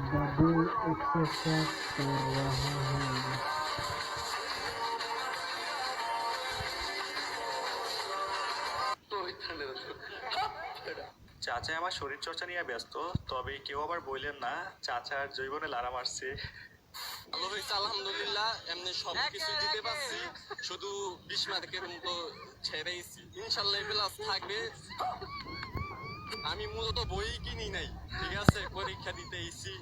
Double exercise कर रहा हूँ। চাচা আমার শরীর চর্চা নিয়ে ব্যস্ত, তবে কেউ আবার বললেন না চাচার জৈবনে লারা মারছে। ভালো হয়েছে আলহামদুলিল্লাহ, এমনি সব কিছু দিতে পারছি, শুধু 20 মার্কের মতো ছেড়েইছি। ইনশাল্লাহ প্লাস থাকবে। আমি মূলত বই কিনি নাই, ঠিক আছে, পরীক্ষা দিতে এসেছি।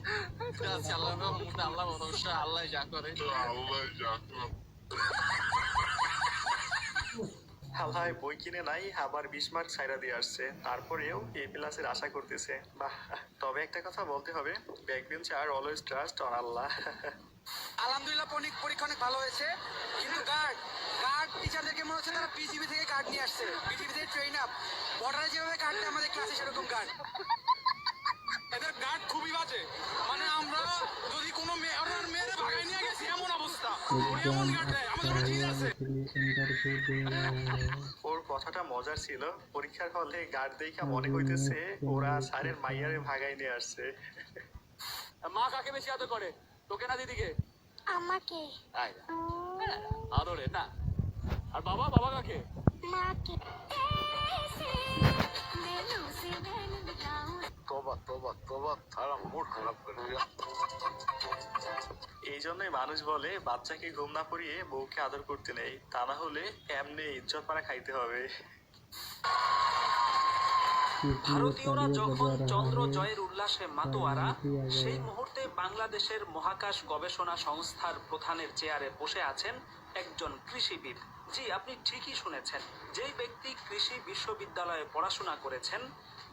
আল্লাহর রহমতে, আল্লাহ ভরসা, আল্লাহ যা করে। হালহায় বই কিনে নাই, আবার 20 মার্ক ছাইরা দিয়ে আসছে, তারপরেও এ প্লাসের আশা করতেছে। বাহ, তবে একটা কথা বলতে হবে, back bencher always trust on Allah. আলহামদুলিল্লাহ পরীক্ষা অনেক ভালো হয়েছে, কিন্তু গার্ড টিচারদেরকে মনে হচ্ছে তারা বিজিবি থেকে গার্ড নিয়ে আসছে, বিজিবি থেকে ট্রেন আপ। বর্ডারে যেভাবে গার্ড দেয় আমাদের ক্লাসে সেরকম গার্ড। এদের গার্ড খুবই বাজে, মানে আমরা যদি কোনো মেয়েরে ভাগাই নিয়ে গেছি এমন অবস্থা, এমন গার্ড দেয় আমাদের কোনো চিজ আছে। ওর কথাটা মজার ছিল। পরীক্ষার হলে গার্ড দেখা মনে হইতেছে ওরা স্যারের মাইয়ারে ভাগাই নিয়ে আসছে। মা কাকে বেশি আদর করে, তোকে না দিদিকে? আমাকে। আদরে না। আর বাবা কাকে? মাকে। তোবা তারা মুড খারাপ করে দিল। এই জন্যই মানুষ বলে বাচ্চাকে ঘুম না পড়িয়ে বউকে আদর করতে নেই, তা না হলে এমনি ইজ্জত পাড়া খাইতে হবে। ভারতীয়রা যখন চন্দ্র জয়ের উল্লাসে মাতোয়ারা, সেই মুহূর্তে বাংলাদেশের মহাকাশ গবেষণা সংস্থার প্রধানের চেয়ারে বসে আছেন একজন কৃষিবিদ। জি, আপনি ঠিকই শুনেছেন, যেই ব্যক্তি কৃষি বিশ্ববিদ্যালয়ে পড়াশোনা করেছেন,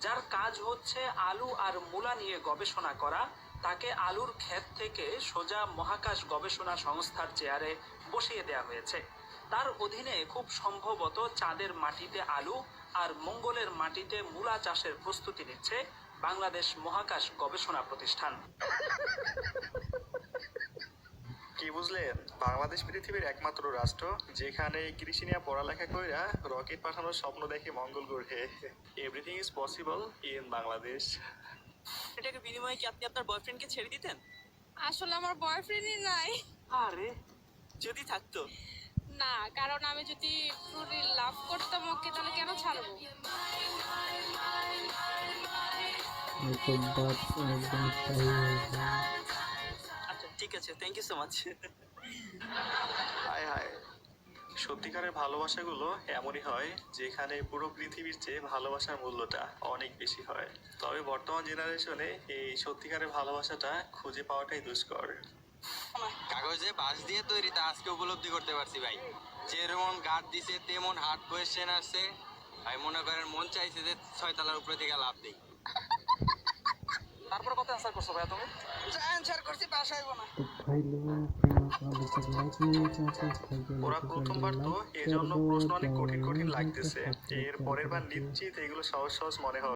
যার কাজ হচ্ছে আলু আর মূলা নিয়ে গবেষণা করা, তাকে আলুর ক্ষেত থেকে সোজা মহাকাশ গবেষণা সংস্থার চেয়ারে বসিয়ে দেওয়া হয়েছে। তার অধীনে খুব সম্ভবত চাঁদের মাটিতে আলু আর মঙ্গলের মাটিতে মূলা চাষের প্রস্তুতি নিচ্ছে বাংলাদেশ মহাকাশ গবেষণা প্রতিষ্ঠান। কি বুঝলেন? বাংলাদেশ পৃথিবীর একমাত্র রাষ্ট্র যেখানে কৃষি নিয়ে পড়ালেখা কইরা রকেট পাঠানোর স্বপ্ন দেখে মঙ্গল গ্রহে। Everything is possible in Bangladesh. এটাকে বিনিময়ে কি আপনি আপনার বয়ফ্রেন্ডকে ছেড়ে দিতেন? আসলে আমার বয়ফ্রেন্ডই নাই। আরে, যদি থাকতো? না, কারণ আমি যদি ট্রুলি লাভ করতাম ওকে, তাহলে কেন ছাড়বো? ये तो बात एकदम सही है। আচ্ছা ঠিক আছে, থ্যাংক ইউ সো মাচ। হায় হায়, সত্যিকারের ভালোবাসাগুলো এমনই হয় যেখানে পুরো পৃথিবীর চেয়ে ভালোবাসার মূল্যটা অনেক বেশি হয়। তবে বর্তমান জেনারেশনে এই সত্যিকারের ভালোবাসাটা খুঁজে পাওয়াটাই দুষ্কর। কাগজে বাঁশ দিয়ে তৈরি, তা আজকে উপলব্ধি করতে পারছি ভাই। যেমন গার্ড দিছে তেমন হার্ড কোয়েশ্চেন আসছে ভাই, মনে করেন মন চাইছে যে 6 তলার উপরে থেকে লাভ দেই। তারপরে কত অ্যান্সার করছো ভাইয়া তুমি? অ্যান্সার করছি, পাস হইব না। तो भाई लोगों को अभी तक लाइक नहीं किया तो ওরা প্রথমবার তো এজন্য প্রশ্ন অনেক কঠিন কঠিন লাগতেছে, এর পরের বার নিশ্চিত এগুলো সহজ সহজ মনে হবে।